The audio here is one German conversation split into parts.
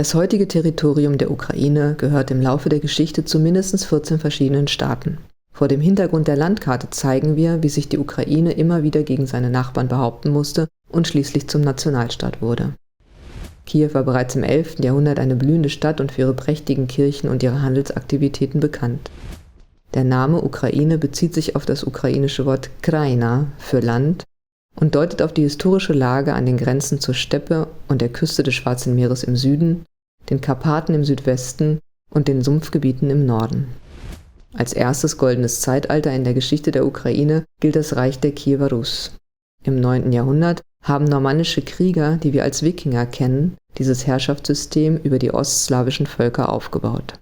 Das heutige Territorium der Ukraine gehört im Laufe der Geschichte zu mindestens 14 verschiedenen Staaten. Vor dem Hintergrund der Landkarte zeigen wir, wie sich die Ukraine immer wieder gegen seine Nachbarn behaupten musste und schließlich zum Nationalstaat wurde. Kiew war bereits im 11. Jahrhundert eine blühende Stadt und für ihre prächtigen Kirchen und ihre Handelsaktivitäten bekannt. Der Name Ukraine bezieht sich auf das ukrainische Wort Kraina für Land und deutet auf die historische Lage an den Grenzen zur Steppe und der Küste des Schwarzen Meeres im Süden, den Karpaten im Südwesten und den Sumpfgebieten im Norden. Als erstes goldenes Zeitalter in der Geschichte der Ukraine gilt das Reich der Kiewer Rus. Im 9. Jahrhundert haben normannische Krieger, die wir als Wikinger kennen, dieses Herrschaftssystem über die ostslawischen Völker aufgebaut.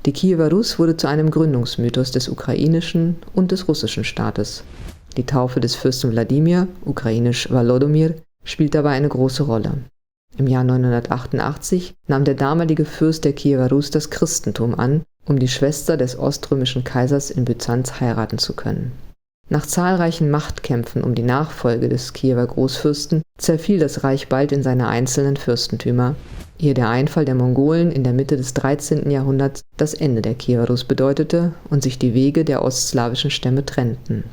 Die Kiewer Rus wurde zu einem Gründungsmythos des ukrainischen und des russischen Staates. Die Taufe des Fürsten Wladimir, ukrainisch Wolodomir, spielt dabei eine große Rolle. Im Jahr 988 nahm der damalige Fürst der Kiewer Rus das Christentum an, um die Schwester des oströmischen Kaisers in Byzanz heiraten zu können. Nach zahlreichen Machtkämpfen um die Nachfolge des Kiewer Großfürsten zerfiel das Reich bald in seine einzelnen Fürstentümer, ehe der Einfall der Mongolen in der Mitte des 13. Jahrhunderts das Ende der Kiewer Rus bedeutete und sich die Wege der ostslawischen Stämme trennten.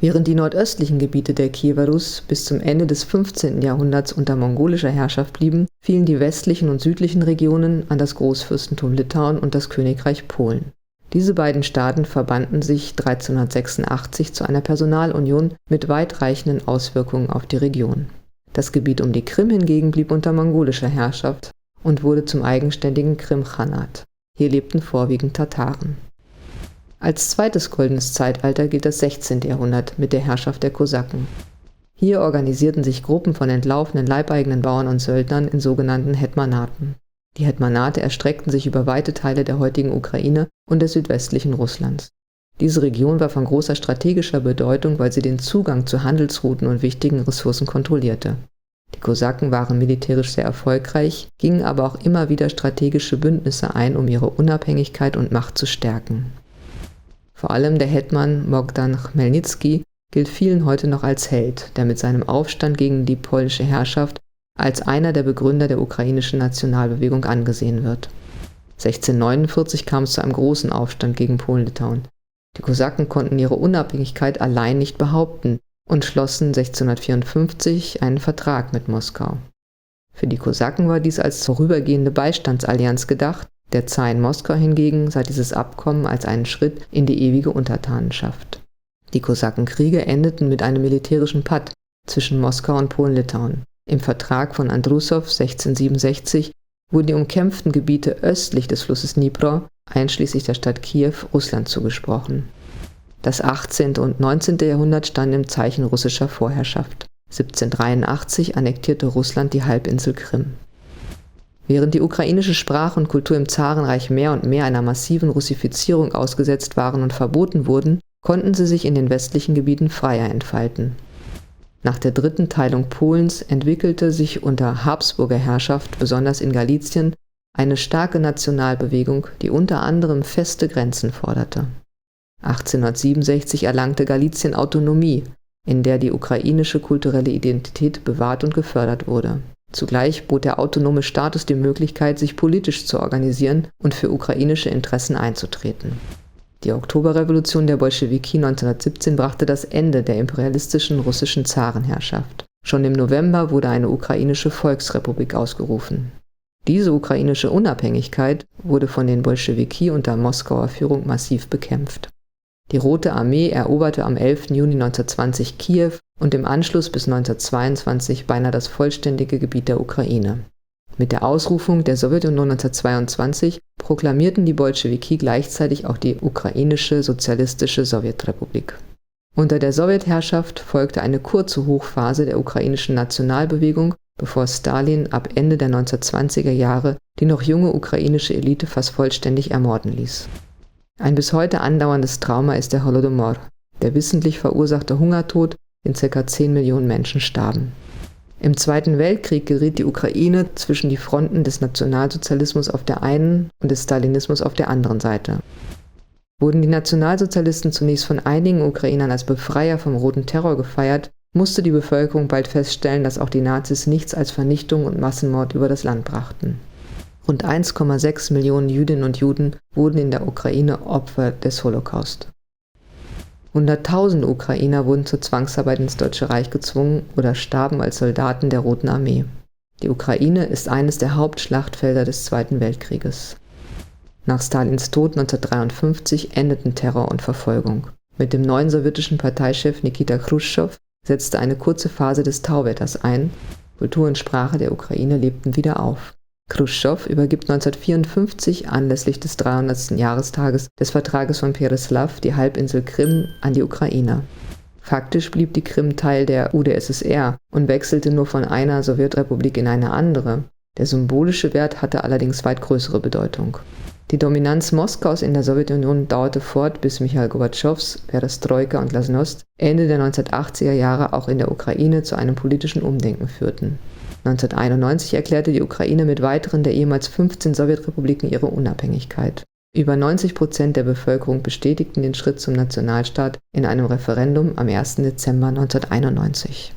Während die nordöstlichen Gebiete der Kiewer Rus bis zum Ende des 15. Jahrhunderts unter mongolischer Herrschaft blieben, fielen die westlichen und südlichen Regionen an das Großfürstentum Litauen und das Königreich Polen. Diese beiden Staaten verbanden sich 1386 zu einer Personalunion mit weitreichenden Auswirkungen auf die Region. Das Gebiet um die Krim hingegen blieb unter mongolischer Herrschaft und wurde zum eigenständigen Krimchanat. Hier lebten vorwiegend Tataren. Als zweites goldenes Zeitalter gilt das 16. Jahrhundert mit der Herrschaft der Kosaken. Hier organisierten sich Gruppen von entlaufenen leibeigenen Bauern und Söldnern in sogenannten Hetmanaten. Die Hetmanate erstreckten sich über weite Teile der heutigen Ukraine und des südwestlichen Russlands. Diese Region war von großer strategischer Bedeutung, weil sie den Zugang zu Handelsrouten und wichtigen Ressourcen kontrollierte. Die Kosaken waren militärisch sehr erfolgreich, gingen aber auch immer wieder strategische Bündnisse ein, um ihre Unabhängigkeit und Macht zu stärken. Vor allem der Hetman Bogdan Chmelnyzki gilt vielen heute noch als Held, der mit seinem Aufstand gegen die polnische Herrschaft als einer der Begründer der ukrainischen Nationalbewegung angesehen wird. 1649 kam es zu einem großen Aufstand gegen Polen-Litauen. Die Kosaken konnten ihre Unabhängigkeit allein nicht behaupten und schlossen 1654 einen Vertrag mit Moskau. Für die Kosaken war dies als vorübergehende Beistandsallianz gedacht, der Zar in Moskau hingegen sah dieses Abkommen als einen Schritt in die ewige Untertanenschaft. Die Kosakenkriege endeten mit einem militärischen Patt zwischen Moskau und Polen-Litauen. Im Vertrag von Andrusow 1667 wurden die umkämpften Gebiete östlich des Flusses Dnipro, einschließlich der Stadt Kiew, Russland zugesprochen. Das 18. und 19. Jahrhundert standen im Zeichen russischer Vorherrschaft. 1783 annektierte Russland die Halbinsel Krim. Während die ukrainische Sprache und Kultur im Zarenreich mehr und mehr einer massiven Russifizierung ausgesetzt waren und verboten wurden, konnten sie sich in den westlichen Gebieten freier entfalten. Nach der dritten Teilung Polens entwickelte sich unter Habsburger Herrschaft, besonders in Galizien, eine starke Nationalbewegung, die unter anderem feste Grenzen forderte. 1867 erlangte Galizien Autonomie, in der die ukrainische kulturelle Identität bewahrt und gefördert wurde. Zugleich bot der autonome Status die Möglichkeit, sich politisch zu organisieren und für ukrainische Interessen einzutreten. Die Oktoberrevolution der Bolschewiki 1917 brachte das Ende der imperialistischen russischen Zarenherrschaft. Schon im November wurde eine ukrainische Volksrepublik ausgerufen. Diese ukrainische Unabhängigkeit wurde von den Bolschewiki unter Moskauer Führung massiv bekämpft. Die Rote Armee eroberte am 11. Juni 1920 Kiew und im Anschluss bis 1922 beinahe das vollständige Gebiet der Ukraine. Mit der Ausrufung der Sowjetunion 1922 proklamierten die Bolschewiki gleichzeitig auch die ukrainische sozialistische Sowjetrepublik. Unter der Sowjetherrschaft folgte eine kurze Hochphase der ukrainischen Nationalbewegung, bevor Stalin ab Ende der 1920er Jahre die noch junge ukrainische Elite fast vollständig ermorden ließ. Ein bis heute andauerndes Trauma ist der Holodomor, der wissentlich verursachte Hungertod, in ca. 10 Millionen Menschen starben. Im Zweiten Weltkrieg geriet die Ukraine zwischen die Fronten des Nationalsozialismus auf der einen und des Stalinismus auf der anderen Seite. Wurden die Nationalsozialisten zunächst von einigen Ukrainern als Befreier vom Roten Terror gefeiert, musste die Bevölkerung bald feststellen, dass auch die Nazis nichts als Vernichtung und Massenmord über das Land brachten. Rund 1,6 Millionen Jüdinnen und Juden wurden in der Ukraine Opfer des Holocaust. Hunderttausende Ukrainer wurden zur Zwangsarbeit ins Deutsche Reich gezwungen oder starben als Soldaten der Roten Armee. Die Ukraine ist eines der Hauptschlachtfelder des Zweiten Weltkrieges. Nach Stalins Tod 1953 endeten Terror und Verfolgung. Mit dem neuen sowjetischen Parteichef Nikita Chruschtschow setzte eine kurze Phase des Tauwetters ein. Kultur und Sprache der Ukraine lebten wieder auf. Chruschtschow übergibt 1954 anlässlich des 300. Jahrestages des Vertrages von Pereslaw die Halbinsel Krim an die Ukrainer. Faktisch blieb die Krim Teil der UdSSR und wechselte nur von einer Sowjetrepublik in eine andere. Der symbolische Wert hatte allerdings weit größere Bedeutung. Die Dominanz Moskaus in der Sowjetunion dauerte fort, bis Michail Gorbatschows Perestroika und Glasnost Ende der 1980er Jahre auch in der Ukraine zu einem politischen Umdenken führten. 1991 erklärte die Ukraine mit weiteren der ehemals 15 Sowjetrepubliken ihre Unabhängigkeit. Über 90% der Bevölkerung bestätigten den Schritt zum Nationalstaat in einem Referendum am 1. Dezember 1991.